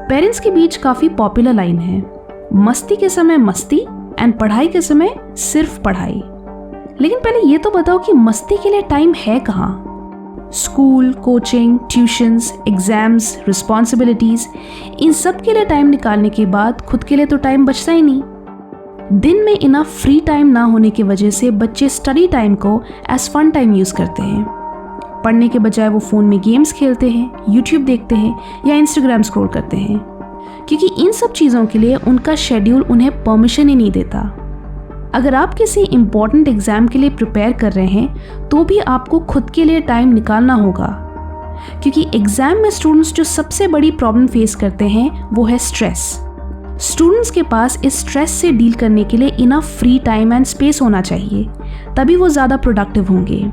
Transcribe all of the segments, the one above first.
Parents के बीच काफ़ी popular line है, मस्ती के समय मस्ती एंड पढ़ाई के समय सिर्फ पढ़ाई। लेकिन पहले ये तो बताओ कि मस्ती के लिए टाइम है कहाँ? School, coaching, tuitions, exams, responsibilities, इन सब के लिए टाइम निकालने के बाद खुद के लिए तो टाइम बचता ही नहीं। दिन में इनफ फ्री टाइम ना होने की वजह से बच्चे स्टडी टाइम को एज फन टाइम यूज़ करते हैं। पढ़ने के बजाय वो फ़ोन में गेम्स खेलते हैं, यूट्यूब देखते हैं या इंस्टाग्राम स्क्रॉल करते हैं, क्योंकि इन सब चीज़ों के लिए उनका शेड्यूल उन्हें परमिशन ही नहीं देता। अगर आप किसी इम्पॉर्टेंट एग्ज़ाम के लिए प्रिपेयर कर रहे हैं तो भी आपको खुद के लिए टाइम निकालना होगा, क्योंकि एग्ज़ाम में स्टूडेंट्स जो सबसे बड़ी प्रॉब्लम फेस करते हैं वो है स्ट्रेस। स्टूडेंट्स के पास इस स्ट्रेस से डील करने के लिए enough free time and space होना चाहिए, तभी वो ज़्यादा प्रोडक्टिव होंगे।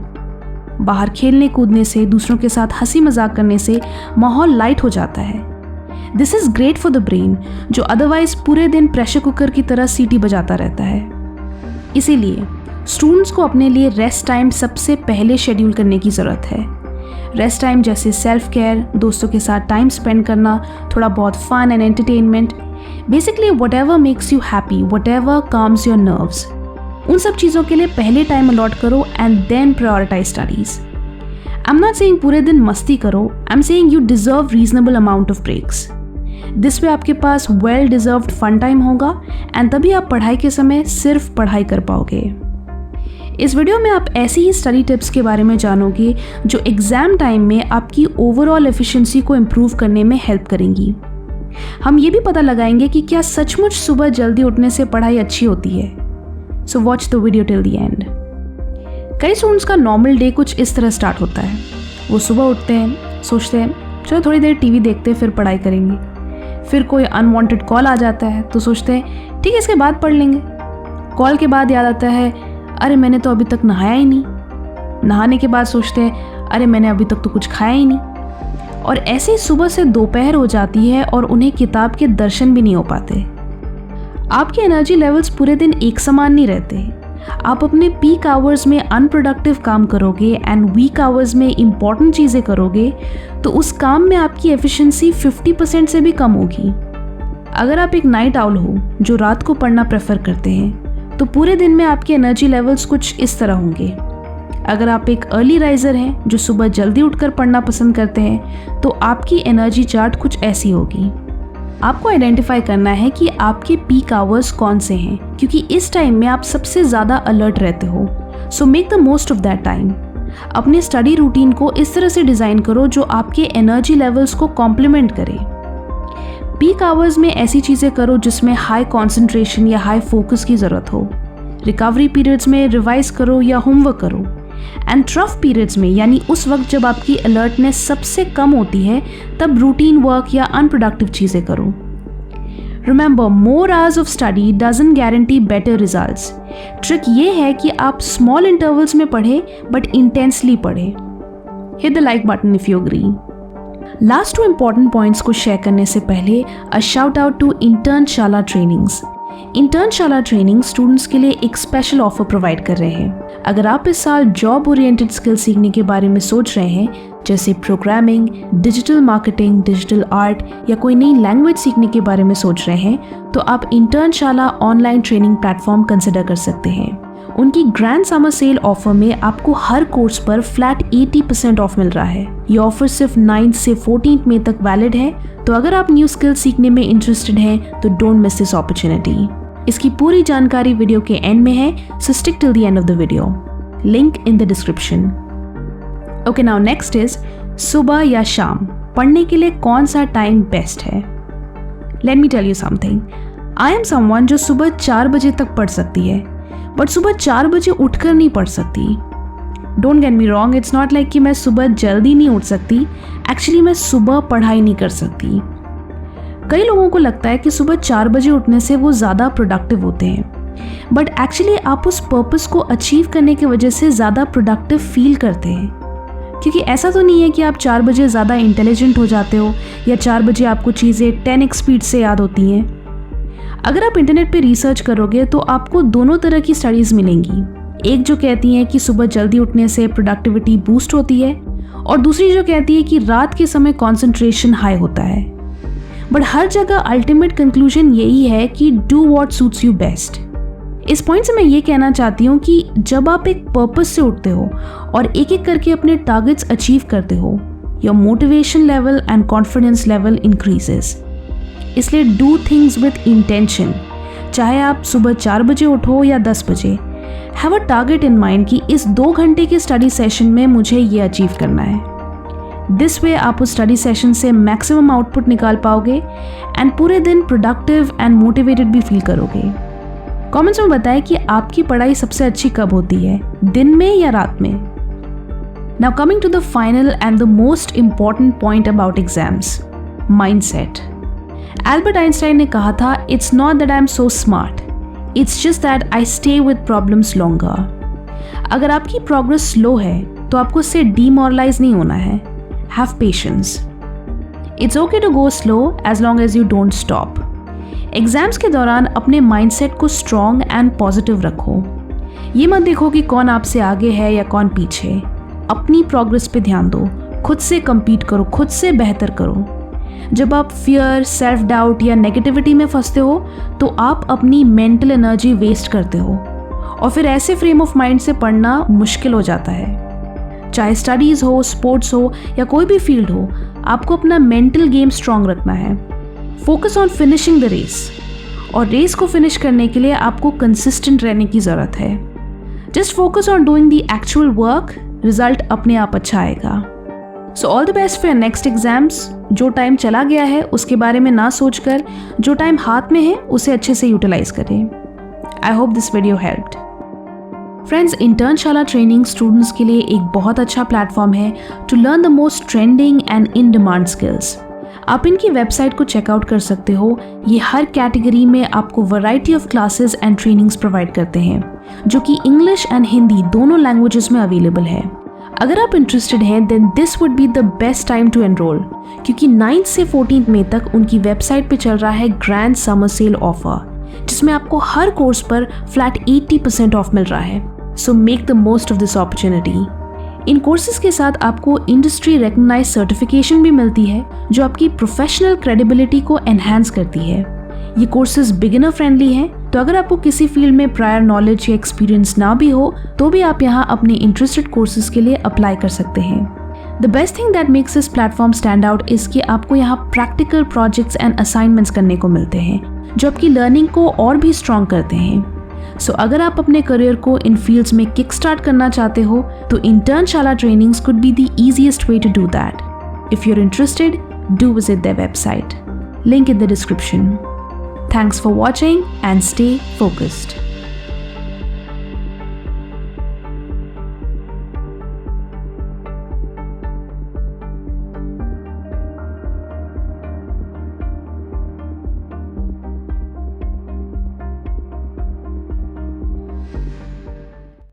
बाहर खेलने कूदने से, दूसरों के साथ हंसी मजाक करने से माहौल लाइट हो जाता है। This is great for the brain, जो अदरवाइज पूरे दिन प्रेशर कुकर की तरह सीटी बजाता रहता है। इसीलिए स्टूडेंट्स को अपने लिए रेस्ट टाइम सबसे पहले शेड्यूल करने की ज़रूरत है। रेस्ट टाइम जैसे सेल्फ केयर, दोस्तों के साथ टाइम स्पेंड करना, थोड़ा बहुत fun and entertainment, basically whatever makes you happy, whatever calms your nerves, उन सब चीज़ों के लिए पहले टाइम अलॉट करो and then prioritise studies. I am not saying पूरे दिन मस्ती करो, I am saying you deserve reasonable amount of breaks. This way आपके पास वेल डिजर्व्ड फन टाइम होगा एंड तभी आप पढ़ाई के समय सिर्फ पढ़ाई कर पाओगे। इस वीडियो में आप ऐसी ही स्टडी टिप्स के बारे में जानोगे जो एग्जाम टाइम में आपकी ओवरऑल एफिशिएंसी को इम्प्रूव करने में हेल्प करेंगी। हम ये भी पता लगाएंगे कि क्या सचमुच सुबह जल्दी उठने से पढ़ाई अच्छी होती है। So watch the video till the and. कई स्टूडेंट्स का नॉर्मल डे कुछ इस तरह स्टार्ट होता है। वो सुबह उठते हैं, सोचते हैं चलो थोड़ी देर टीवी देखते हैं, फिर पढ़ाई करेंगे। फिर कोई अनवांटेड कॉल आ जाता है तो सोचते हैं ठीक है इसके बाद पढ़ लेंगे। कॉल के बाद याद आता है अरे मैंने तो अभी तक नहाया ही नहीं। नहाने के बाद सोचते हैं अरे मैंने अभी तक तो कुछ खाया ही नहीं। और ऐसे ही सुबह से दोपहर हो जाती है और उन्हें किताब के दर्शन भी नहीं हो पाते। आपके एनर्जी लेवल्स पूरे दिन एक समान नहीं रहते। आप अपने पीक आवर्स में अनप्रोडक्टिव काम करोगे एंड वीक आवर्स में इम्पॉर्टेंट चीज़ें करोगे तो उस काम में आपकी एफिशिएंसी 50% से भी कम होगी। अगर आप एक नाइट आउल हो जो रात को पढ़ना प्रेफर करते हैं तो पूरे दिन में आपके एनर्जी लेवल्स कुछ इस तरह होंगे। अगर आप एक अर्ली राइजर हैं जो सुबह जल्दी उठकर पढ़ना पसंद करते हैं तो आपकी एनर्जी चार्ट कुछ ऐसी होगी। आपको आइडेंटिफाई करना है कि आपके पीक आवर्स कौन से हैं, क्योंकि इस टाइम में आप सबसे ज़्यादा अलर्ट रहते हो। So make the most of that time. अपने स्टडी रूटीन को इस तरह से डिज़ाइन करो जो आपके एनर्जी लेवल्स को कॉम्प्लीमेंट करे। पीक आवर्स में ऐसी चीज़ें करो जिसमें हाई कॉन्सेंट्रेशन या हाई फोकस की ज़रूरत हो। रिकवरी पीरियड्स में रिवाइज करो या होमवर्क करो। एंड ट्रफ पीरियड्स में, यानी उस वक्त जब आपकी अलर्टनेस सबसे कम होती है, तब रूटीन वर्क या अनप्रोडक्टिव चीज़ें करो। Remember, more hours of study doesn't guarantee better results. Trick ये है कि आप स्मॉल इंटरवल्स में पढ़ें बट इंटेंसली पढ़ें। Hit the like button if you agree. Last 2 important points को शेयर करने से पहले a shout out to Internshala trainings. Internshala training students के लिए एक स्पेशल ऑफर प्रोवाइड कर रहे हैं। अगर आप इस साल जॉब ओरिएंटेड स्किल सीखने के बारे में सोच रहे हैं, जैसे programming, digital marketing, digital art या कोई नई लैंग्वेज सीखने के बारे में सोच रहे हैं, तो आप Internshala online training platform consider कर सकते हैं। उनकी ग्रैंड समर सेल ऑफर में आपको हर कोर्स पर फ्लैट 80% ऑफ मिल रहा है। ये ऑफर सिर्फ 9 से 14 मई तक वैलिड है, तो अगर आप न्यू स्किल सीखने में इंटरेस्टेड हैं तो डोंट मिस दिस अपॉर्चुनिटी। इसकी पूरी जानकारी वीडियो के एंड में है, so stick till the end of the video. Link in the description. Okay, now next is सुबह या शाम पढ़ने के लिए कौन सा टाइम बेस्ट है। Let me tell you something. I am someone जो सुबह 4 बजे तक पढ़ सकती है, बट सुबह 4 बजे उठकर नहीं पढ़ सकती। Don't get me wrong, it's not like कि मैं सुबह जल्दी नहीं उठ सकती। एक्चुअली मैं सुबह पढ़ाई नहीं कर सकती। कई लोगों को लगता है कि सुबह 4 बजे उठने से वो ज़्यादा प्रोडक्टिव होते हैं, बट एक्चुअली आप उस पर्पस को अचीव करने की वजह से ज़्यादा प्रोडक्टिव फील करते हैं। क्योंकि ऐसा तो नहीं है कि आप 4 बजे ज़्यादा इंटेलिजेंट हो जाते हो या 4 बजे आपको चीज़ें 10x स्पीड से याद होती हैं। अगर आप इंटरनेट पे रिसर्च करोगे तो आपको दोनों तरह की स्टडीज़ मिलेंगी। एक जो कहती हैं कि सुबह जल्दी उठने से प्रोडक्टिविटी बूस्ट होती है, और दूसरी जो कहती है कि रात के समय कॉन्सेंट्रेशन हाई होता है। बट हर जगह अल्टीमेट कंक्लूजन यही है कि do what suits you best. इस पॉइंट से मैं ये कहना चाहती हूँ कि जब आप एक पर्पस से उठते हो और एक एक करके अपने टारगेट्स अचीव करते हो, your motivation level and confidence level increases. इसलिए डू थिंग्स विद इंटेंशन। चाहे आप सुबह 4 बजे उठो या 10 बजे, have a target in mind कि इस 2 घंटे के स्टडी सेशन में मुझे ये अचीव करना है। दिस वे आप उस स्टडी सेशन से मैक्सिमम आउटपुट निकाल पाओगे एंड पूरे दिन प्रोडक्टिव एंड मोटिवेटेड भी फील करोगे। कमेंट्स में बताएं कि आपकी पढ़ाई सबसे अच्छी कब होती है, दिन में या रात में। Now coming to the final and the most important point about exams, mindset. Albert Einstein ने कहा था, it's not that I am so smart, it's just that I stay with problems longer. अगर आपकी प्रोग्रेस स्लो है तो आपको उससे demoralise नहीं होना है। Have patience. It's okay to go slow as long as you don't stop. Exams के दौरान अपने माइंडसेट को स्ट्रॉन्ग एंड पॉजिटिव रखो। ये मत देखो कि कौन आपसे आगे है या कौन पीछे। अपनी प्रोग्रेस पे ध्यान दो, खुद से compete करो, खुद से बेहतर करो। जब आप फियर, सेल्फ डाउट या नेगेटिविटी में फंसते हो तो आप अपनी मेंटल एनर्जी वेस्ट करते हो और फिर ऐसे फ्रेम ऑफ माइंड से पढ़ना मुश्किल हो जाता है। चाहे स्टडीज़ हो, स्पोर्ट्स हो या कोई भी फील्ड हो, आपको अपना मेंटल गेम स्ट्रांग रखना है। Focus on finishing the race, और रेस को फिनिश करने के लिए आपको कंसिस्टेंट रहने की ज़रूरत है। Just focus on doing the actual work, result अपने आप अच्छा आएगा। So all the best for next exams. जो टाइम चला गया है उसके बारे में ना सोचकर जो टाइम हाथ में है उसे अच्छे से यूटिलाइज करें। I hope this video helped. Friends, Internshala training students के लिए एक बहुत अच्छा प्लेटफॉर्म है to learn the most trending and in demand skills. आप इनकी वेबसाइट को चेकआउट कर सकते हो। ये हर कैटेगरी में आपको variety of classes and trainings provide करते हैं, जो कि इंग्लिश एंड हिंदी दोनों लैंग्वेजेस में अवेलेबल है। अगर आप इंटरेस्टेड हैं then this would be the best time to enrol, क्योंकि 9 से 14 मई तक उनकी वेबसाइट पे चल रहा है ग्रैंड समर सेल ऑफर, जिसमें आपको हर कोर्स पर फ्लैट 80% ऑफ मिल रहा है। So make the most of this opportunity. In courses के साथ आपको इंडस्ट्री रिकॉग्नाइज्ड सर्टिफिकेशन भी मिलती है, जो आपकी प्रोफेशनल क्रेडिबिलिटी को एनहांस करती है। ये कोर्सेज बिगिनर फ्रेंडली हैं, तो अगर आपको किसी फील्ड में प्रायर नॉलेज या एक्सपीरियंस ना भी हो तो भी आप यहाँ अपने इंटरेस्टेड कोर्सेज के लिए अप्लाई कर सकते हैं। The best thing that makes this platform stand out is कि आपको यहाँ प्रैक्टिकल प्रोजेक्ट्स एंड असाइनमेंट्स करने को मिलते हैं, जो आपकी लर्निंग को और भी स्ट्रॉन्ग करते हैं। सो अगर आप अपने करियर को इन फील्ड्स में किक स्टार्ट करना चाहते हो तो Internshala trainings could be the easiest way to do that. If you are interested, do visit their website, link in the description. Thanks for watching and stay focused.